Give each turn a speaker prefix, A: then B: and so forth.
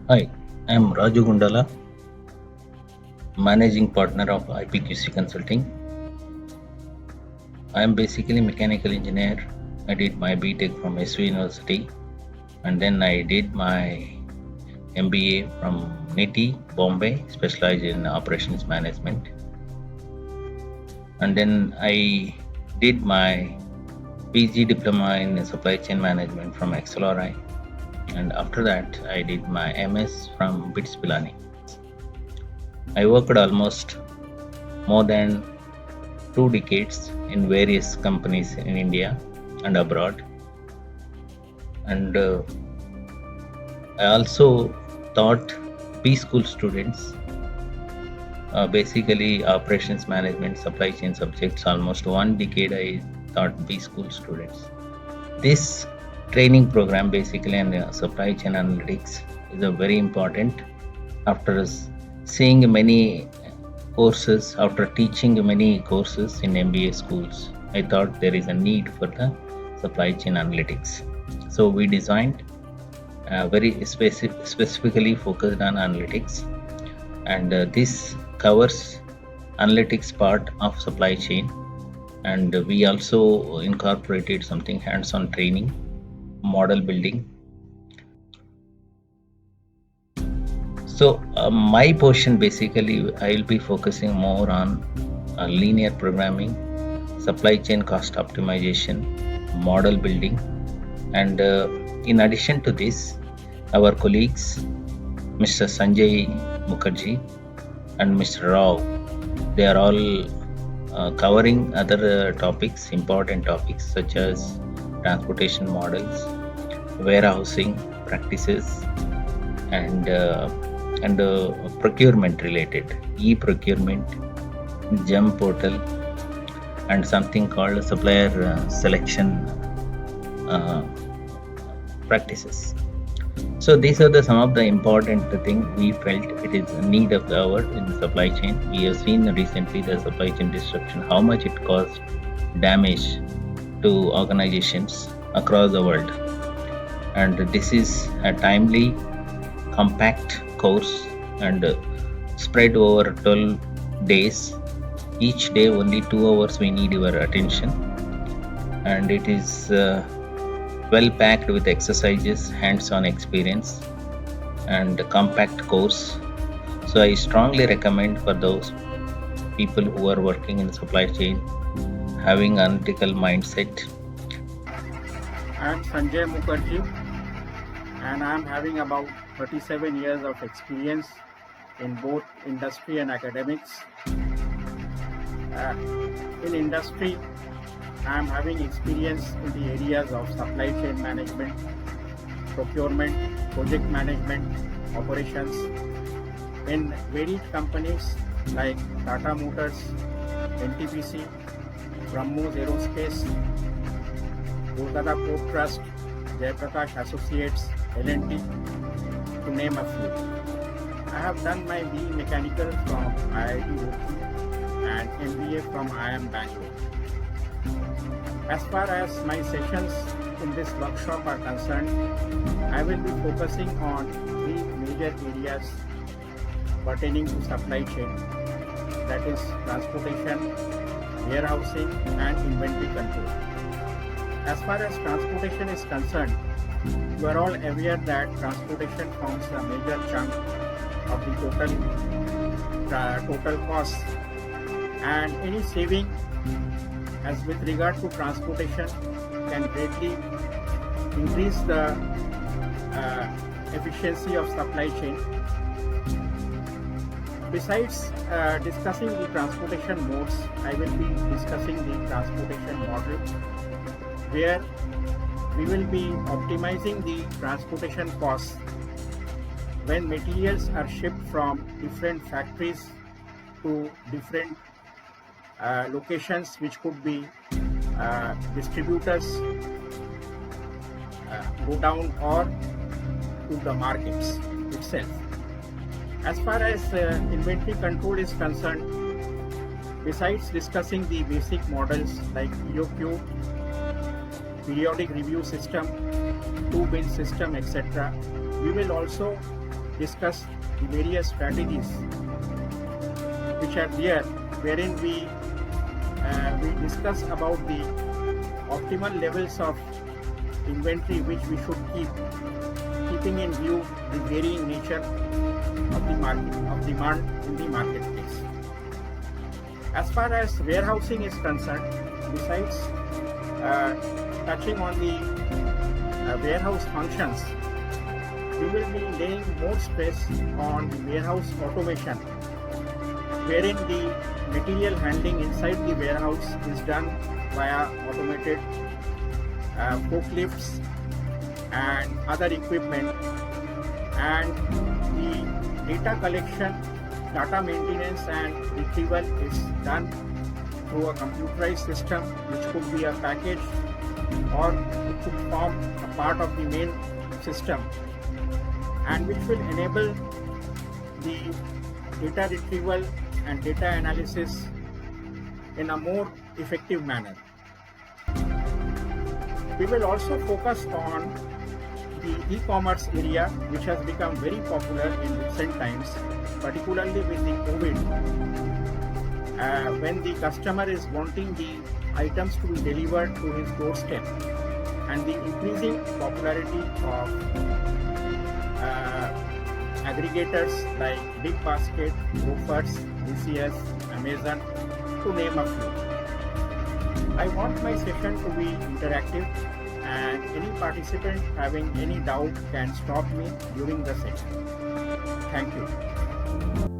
A: Hi, I'm Raju Gundala, managing partner of IPQC Consulting. I'm basically mechanical engineer. I did my BTech from SU University, and then I did my MBA from NITI, Bombay, specialized in operations management. And then I did my PG diploma in supply chain management from XLRI. And after that, I did my MS from BITS Pilani. I worked almost more than 2 decades in various companies in India and abroad. And I also taught B school students, basically operations management, supply chain subjects. Almost 1 decade I taught B school students. This training program basically in supply chain analytics is a very important. After seeing many courses, after teaching many courses in MBA schools, I thought there is a need for the supply chain analytics. So we designed very specifically focused on analytics, and this covers analytics part of supply chain. And we also incorporated something hands-on training, model building. So my portion basically I will be focusing more on linear programming, supply chain cost optimization, model building, and in addition to this, our colleagues, Mr. Sanjay Mukherjee and Mr. Rao, they are all covering other topics, important topics such as transportation models, warehousing practices, and procurement related, e-procurement, GEM portal, and something called supplier selection practices. So these are some of the important things we felt it is a need of the hour in the supply chain. We have seen recently the supply chain disruption, how much it caused damage to organizations across the world. And this is a timely, compact course and spread over 12 days. Each day only 2 hours we need your attention, and it is well packed with exercises, hands-on experience, and compact course. So I strongly recommend for those people who are working in supply chain, having analytical mindset.
B: I am Sanjay Mukherjee, and I am having about 37 years of experience in both industry and academics. In industry, I am having experience in the areas of supply chain management, procurement, project management, operations in varied companies like Tata Motors, NTPC, BrahMos Aerospace, Kolkata Port Trust, Jayaprakash Associates, L&T, to name a few. I have done my BE Mechanical from IIT Roorkee and MBA from IIM Bangalore. As far as my sessions in this workshop are concerned, I will be focusing on 3 major areas pertaining to supply chain, that is transportation, warehousing and inventory control. As far as transportation is concerned, you are all aware that transportation forms a major chunk of the total cost, and any saving as with regard to transportation can greatly increase the efficiency of supply chain. Besides discussing the transportation modes, I will be discussing the transportation model, where we will be optimizing the transportation costs when materials are shipped from different factories to different locations, which could be distributors, go down, or to the markets itself. As far as inventory control is concerned, besides discussing the basic models like EOQ, periodic review system, 2-bin system, etc., we will also discuss the various strategies which are there, wherein we discuss about the optimal levels of inventory which we should keep, keeping in view the varying nature of the market, of demand in the marketplace. As far as warehousing is concerned, besides touching on the warehouse functions, we will be laying more stress on the warehouse automation, wherein the material handling inside the warehouse is done via automated forklifts and other equipment, and the data collection, data maintenance and retrieval is done through a computerized system, which could be a package or it could form a part of the main system, and which will enable the data retrieval and data analysis in a more effective manner. We will also focus on the e-commerce area, which has become very popular in recent times, particularly with the COVID, when the customer is wanting the items to be delivered to his doorstep, and the increasing popularity of aggregators like BigBasket, Gophers, DCS, Amazon, to name a few. I want my session to be interactive, and any participant having any doubt can stop me during the session. Thank you.